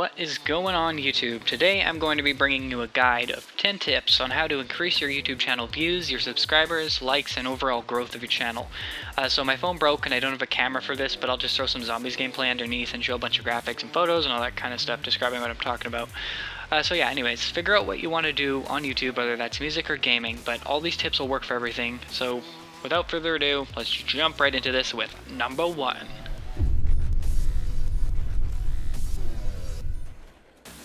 What is going on YouTube? Today I'm going to be bringing you a guide of 10 tips on how to increase your YouTube channel views, your subscribers, likes, and overall growth of your channel. So my phone broke and I don't have a camera for this, but I'll just throw some zombies gameplay underneath and show a bunch of graphics and photos and all that kind of stuff describing what I'm talking about. So yeah, anyways, figure out what you want to do on YouTube, whether that's music or gaming, but all these tips will work for everything. So without further ado, let's jump right into this with number 1.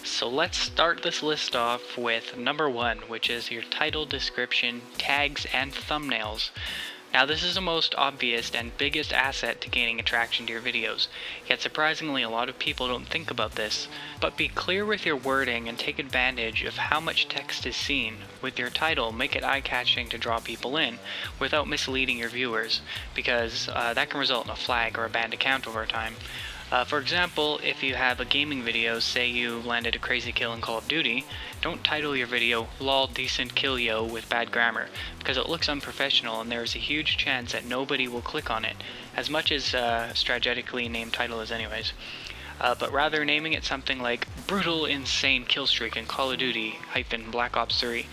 So let's start this list off with number 1, which is your title, description, tags, and thumbnails. Now this is the most obvious and biggest asset to gaining attraction to your videos, yet surprisingly a lot of people don't think about this. But be clear with your wording and take advantage of how much text is seen. With your title, make it eye-catching to draw people in, without misleading your viewers, because that can result in a flag or a banned account over time. For example, if you have a gaming video, say you landed a crazy kill in Call of Duty, don't title your video "lol decent kill yo" with bad grammar, because it looks unprofessional and there is a huge chance that nobody will click on it, as much as strategically named title is anyways. But rather naming it something like "brutal insane kill streak in Call of Duty - Black Ops 3.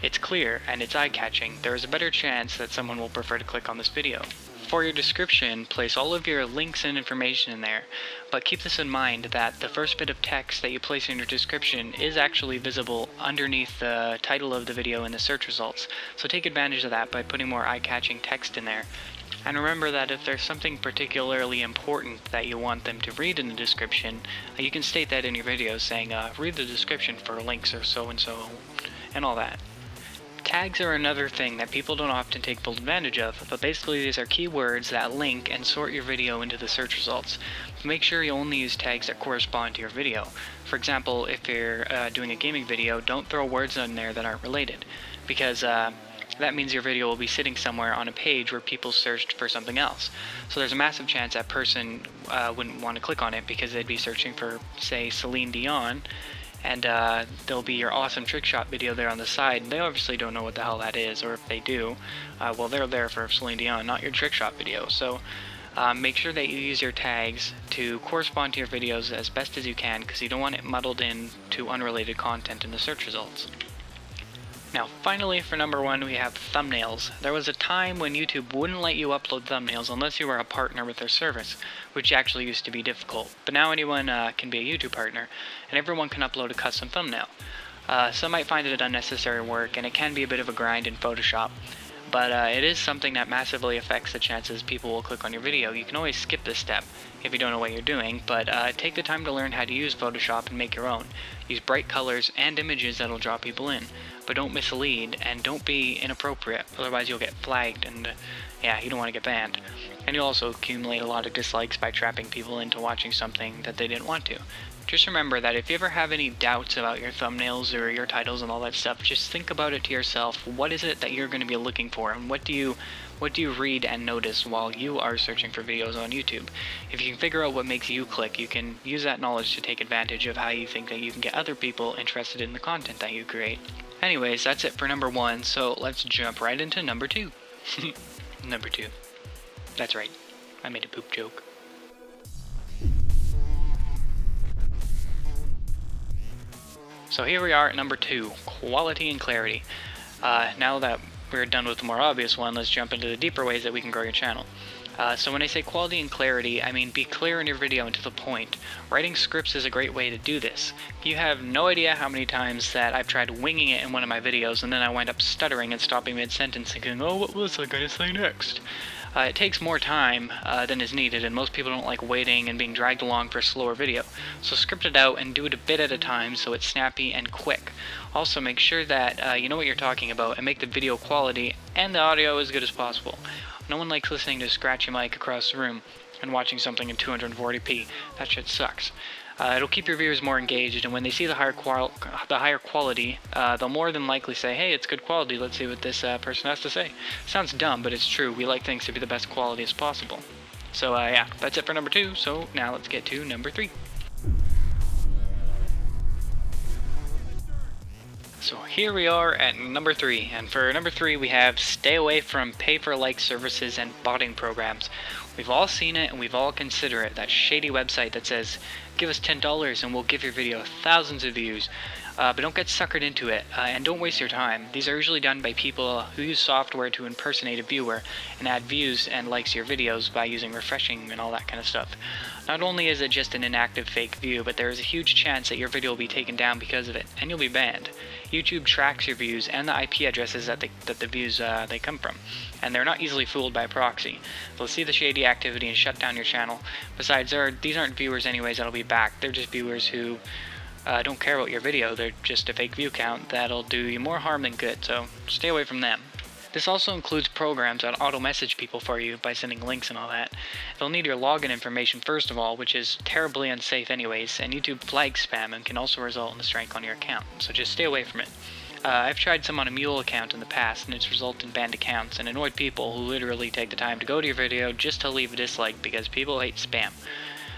It's clear and it's eye-catching. There is a better chance that someone will prefer to click on this video. For your description, place all of your links and information in there, but keep this in mind that the first bit of text that you place in your description is actually visible underneath the title of the video in the search results, so take advantage of that by putting more eye-catching text in there. And remember that if there's something particularly important that you want them to read in the description, you can state that in your video saying, read the description for links or so-and-so, and all that. Tags are another thing that people don't often take full advantage of, but basically these are keywords that link and sort your video into the search results. Make sure you only use tags that correspond to your video. For example, if you're doing a gaming video, don't throw words in there that aren't related, because that means your video will be sitting somewhere on a page where people searched for something else. So there's a massive chance that person wouldn't want to click on it because they'd be searching for, say, Celine Dion, and there'll be your awesome trick shot video there on the side, and they obviously don't know what the hell that is, or if they do, well, they're there for Celine Dion, not your trick shot video. So make sure that you use your tags to correspond to your videos as best as you can, because you don't want it muddled in to unrelated content in the search results. Now finally, for number 1, we have thumbnails. There was a time when YouTube wouldn't let you upload thumbnails unless you were a partner with their service, which actually used to be difficult. But now anyone can be a YouTube partner, and everyone can upload a custom thumbnail. Some might find it unnecessary work, and it can be a bit of a grind in Photoshop, but it is something that massively affects the chances people will click on your video. You can always skip this step if you don't know what you're doing, but take the time to learn how to use Photoshop and make your own. Use bright colors and images that'll draw people in, but don't mislead and don't be inappropriate, otherwise you'll get flagged and yeah, you don't want to get banned. And you'll also accumulate a lot of dislikes by trapping people into watching something that they didn't want to. Just remember that if you ever have any doubts about your thumbnails or your titles and all that stuff, just think about it to yourself. What is it that you're going to be looking for, and what do you read and notice while you are searching for videos on YouTube? If you can figure out what makes you click, you can use that knowledge to take advantage of how you think that you can get other people interested in the content that you create. Anyways, that's it for number 1, so let's jump right into number 2. Number 2. That's right, I made a poop joke. So here we are at number 2, quality and clarity. Now that we're done with the more obvious one, let's jump into the deeper ways that we can grow your channel. So when I say quality and clarity, I mean be clear in your video and to the point. Writing scripts is a great way to do this. You have no idea how many times that I've tried winging it in one of my videos and then I wind up stuttering and stopping mid-sentence thinking, oh, what was I going to say next? It takes more time than is needed, and most people don't like waiting and being dragged along for a slower video. So script it out and do it a bit at a time so it's snappy and quick. Also make sure that you know what you're talking about and make the video quality and the audio as good as possible. No one likes listening to a scratchy mic across the room and watching something in 240p. That shit sucks. It'll keep your viewers more engaged, and when they see the higher quality, they'll more than likely say, hey, it's good quality, let's see what this person has to say. Sounds dumb, but it's true. We like things to be the best quality as possible. So yeah, that's it for number 2, so now let's get to number 3. So here we are at number 3, and for number 3 we have stay away from pay-for-like services and botting programs. We've all seen it and we've all considered it, that shady website that says, give us $10 and we'll give your video thousands of views. But don't get suckered into it, and don't waste your time. These are usually done by people who use software to impersonate a viewer and add views and likes to your videos by using refreshing and all that kind of stuff. Not only is it just an inactive fake view, but there is a huge chance that your video will be taken down because of it, and you'll be banned. YouTube tracks your views and the IP addresses that the views they come from, and they're not easily fooled by proxy. They'll see the shady activity and shut down your channel. Besides, these aren't viewers anyways that'll be back. They're just viewers who don't care about your video. They're just a fake view count that'll do you more harm than good, so stay away from them. This also includes programs that auto-message people for you by sending links and all that. They'll need your login information first of all, which is terribly unsafe anyways, and YouTube flags spam and can also result in a strike on your account, so just stay away from it. I've tried some on a mule account in the past, and it's resulted in banned accounts and annoyed people who literally take the time to go to your video just to leave a dislike because people hate spam.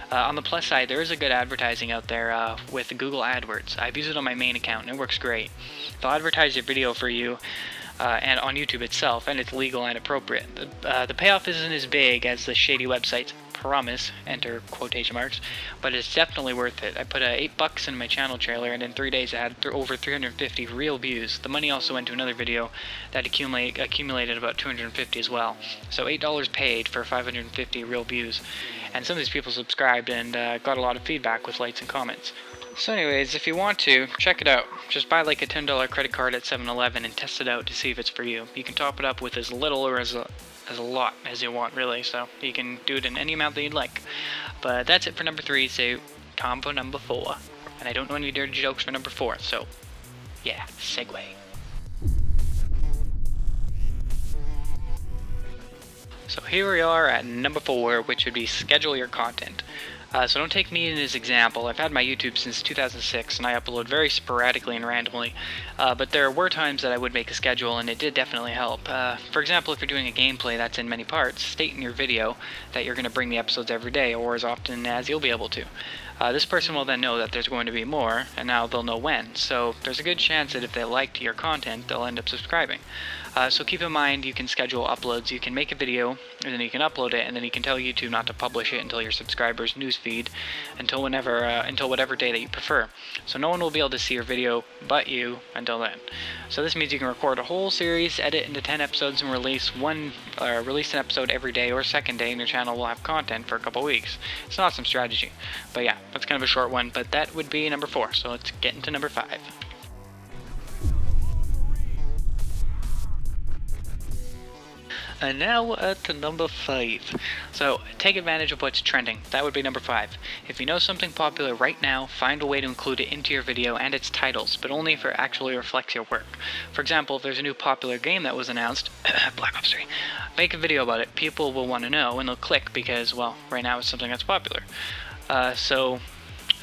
On the plus side, there is a good advertising out there with Google AdWords. I've used it on my main account and it works great. They'll advertise your video for you and on YouTube itself, and it's legal and appropriate. The payoff isn't as big as the shady websites promise, enter quotation marks, but it's definitely worth it. I put $8 in my channel trailer, and in 3 days I had over 350 real views. The money also went to another video that accumulated about 250 as well. So $8 paid for 550 real views. And some of these people subscribed and got a lot of feedback with likes and comments. So anyways, if you want to, check it out. Just buy like a $10 credit card at 7-Eleven and test it out to see if it's for you. You can top it up with as little or as a lot as you want, really, so you can do it in any amount that you'd like. But that's it for number 3, so time for number 4. And I don't know any dirty jokes for number 4, so yeah, segue. So here we are at number 4, which would be schedule your content. So don't take me in as example. I've had my YouTube since 2006 and I upload very sporadically and randomly, but there were times that I would make a schedule and it did definitely help. For example, if you're doing a gameplay that's in many parts, state in your video that you're going to bring the episodes every day or as often as you'll be able to. This person will then know that there's going to be more, and now they'll know when. So there's a good chance that if they liked your content, they'll end up subscribing. So keep in mind, you can schedule uploads. You can make a video, and then you can upload it, and then you can tell YouTube not to publish it until your subscribers' newsfeed, until whatever day that you prefer. So no one will be able to see your video but you until then. So this means you can record a whole series, edit into 10 episodes, and release an episode every day or second day, and your channel will have content for a couple weeks. It's an awesome strategy. But yeah, that's kind of a short one, but that would be number 4. So let's get into number 5. And now to number 5. So take advantage of what's trending. That would be number 5. If you know something popular right now, find a way to include it into your video and its titles, but only if it actually reflects your work. For example, if there's a new popular game that was announced, Black Ops 3, make a video about it. People will want to know and they'll click because, well, right now it's something that's popular.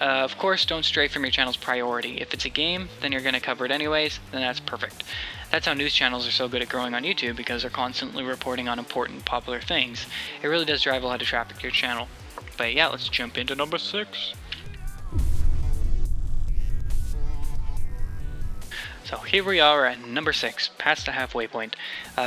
Of course, don't stray from your channel's priority. If it's a game, then you're going to cover it anyways, then that's perfect. That's how news channels are so good at growing on YouTube, because they're constantly reporting on important, popular things. It really does drive a lot of traffic to your channel. But yeah, let's jump into number 6. So here we are at number 6, past the halfway point.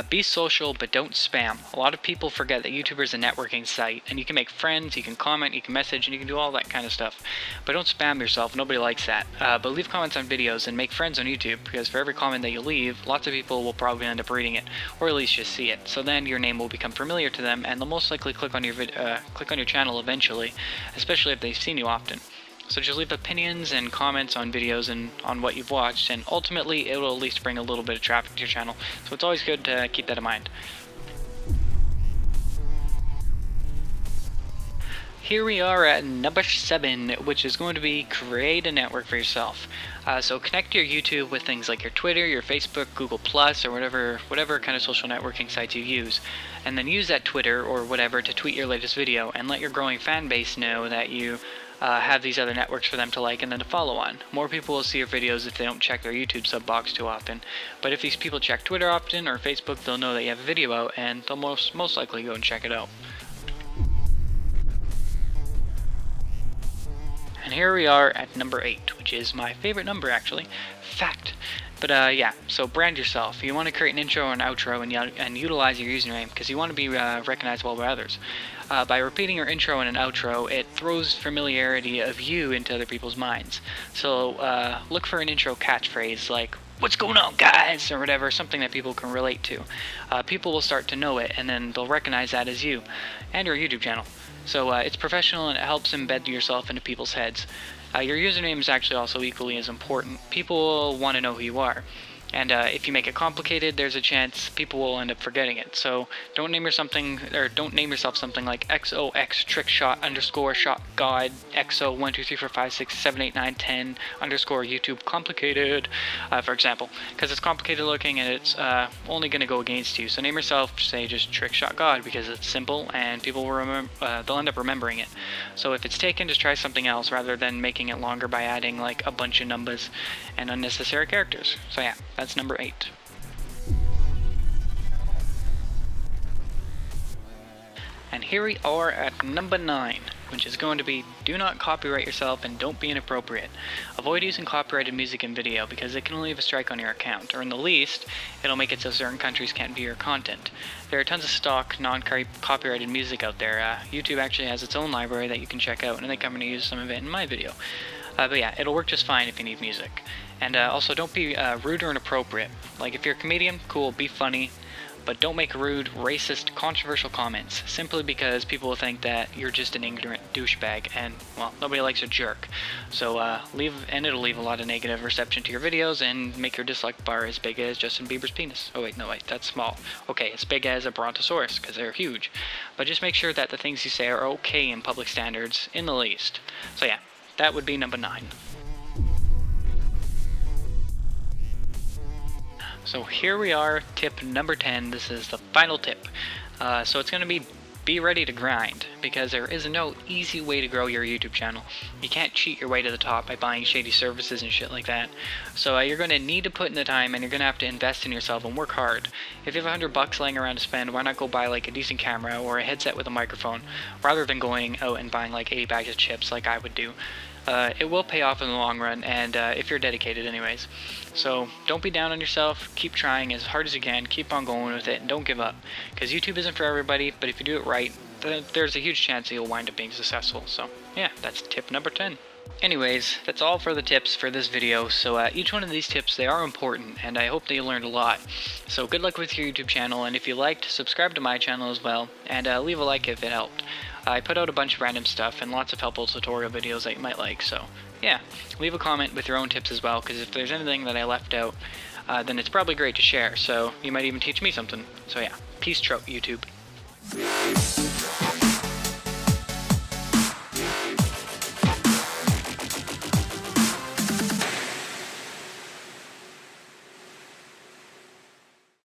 Be social, but don't spam. A lot of people forget that YouTube is a networking site, and you can make friends, you can comment, you can message, and you can do all that kind of stuff. But don't spam yourself, nobody likes that. But leave comments on videos and make friends on YouTube, because for every comment that you leave, lots of people will probably end up reading it, or at least just see it. So then your name will become familiar to them, and they'll most likely click on your channel eventually, especially if they've seen you often. So just leave opinions and comments on videos and on what you've watched, and ultimately it will at least bring a little bit of traffic to your channel. So it's always good to keep that in mind. Here we are at number 7, which is going to be create a network for yourself. So connect your YouTube with things like your Twitter, your Facebook, Google+, or whatever kind of social networking sites you use. And then use that Twitter or whatever to tweet your latest video and let your growing fan base know that you have these other networks for them to like and then to follow on. More people will see your videos if they don't check their YouTube sub box too often. But if these people check Twitter often or Facebook, they'll know that you have a video out and they'll most likely go and check it out. And here we are at number 8, which is my favorite number actually, fact. But yeah, so brand yourself. You want to create an intro and outro and utilize your username because you want to be recognizable by others. By repeating your intro and an outro, it throws familiarity of you into other people's minds. So look for an intro catchphrase like, "What's going on, guys?" or whatever, something that people can relate to. People will start to know it, and then they'll recognize that as you and your YouTube channel. So it's professional and it helps embed yourself into people's heads. Your username is actually also equally as important. People will want to know who you are. And if you make it complicated, there's a chance people will end up forgetting it. So don't name yourself something like XOX trickshot underscore shot god XO 1 2 3 4 5 6 7 8 9 10 underscore YouTube complicated, for example, because it's complicated looking and it's only going to go against you. So name yourself, say just trickshot god, because it's simple and people will remember. They'll end up remembering it. So if it's taken, just try something else rather than making it longer by adding like a bunch of numbers and unnecessary characters. So yeah. That's number 8. And here we are at number 9, which is going to be do not copyright yourself and don't be inappropriate. Avoid using copyrighted music and video because it can leave a strike on your account, or in the least, it'll make it so certain countries can't view your content. There are tons of stock non-copyrighted music out there. YouTube actually has its own library that you can check out, and I think I'm going to use some of it in my video. But yeah, it'll work just fine if you need music. And also don't be rude or inappropriate. Like if you're a comedian, cool, be funny, but don't make rude, racist, controversial comments simply because people will think that you're just an ignorant douchebag and, well, nobody likes a jerk. So it'll leave a lot of negative reception to your videos and make your dislike bar as big as Justin Bieber's penis. Oh wait, no wait, that's small. Okay, as big as a brontosaurus because they're huge. But just make sure that the things you say are okay in public standards in the least. So yeah, that would be number 9. So here we are, tip number 10. This is the final tip. So it's going to be ready to grind, because there is no easy way to grow your YouTube channel. You can't cheat your way to the top by buying shady services and shit like that. So you're going to need to put in the time, and you're going to have to invest in yourself and work hard. If you have $100 laying around to spend, why not go buy like a decent camera or a headset with a microphone, rather than going out and buying like 80 bags of chips like I would do. It will pay off in the long run, and if you're dedicated anyways. So don't be down on yourself, keep trying as hard as you can, keep on going with it, and don't give up. Because YouTube isn't for everybody, but if you do it right, there's a huge chance that you'll wind up being successful. So yeah, that's tip number 10. Anyways, that's all for the tips for this video. So each one of these tips, they are important, and I hope that you learned a lot. So good luck with your YouTube channel, and if you liked, subscribe to my channel as well, and leave a like if it helped. I put out a bunch of random stuff and lots of helpful tutorial videos that you might like, so yeah, leave a comment with your own tips as well, because if there's anything that I left out, then it's probably great to share, so you might even teach me something. So yeah, peace trout, YouTube.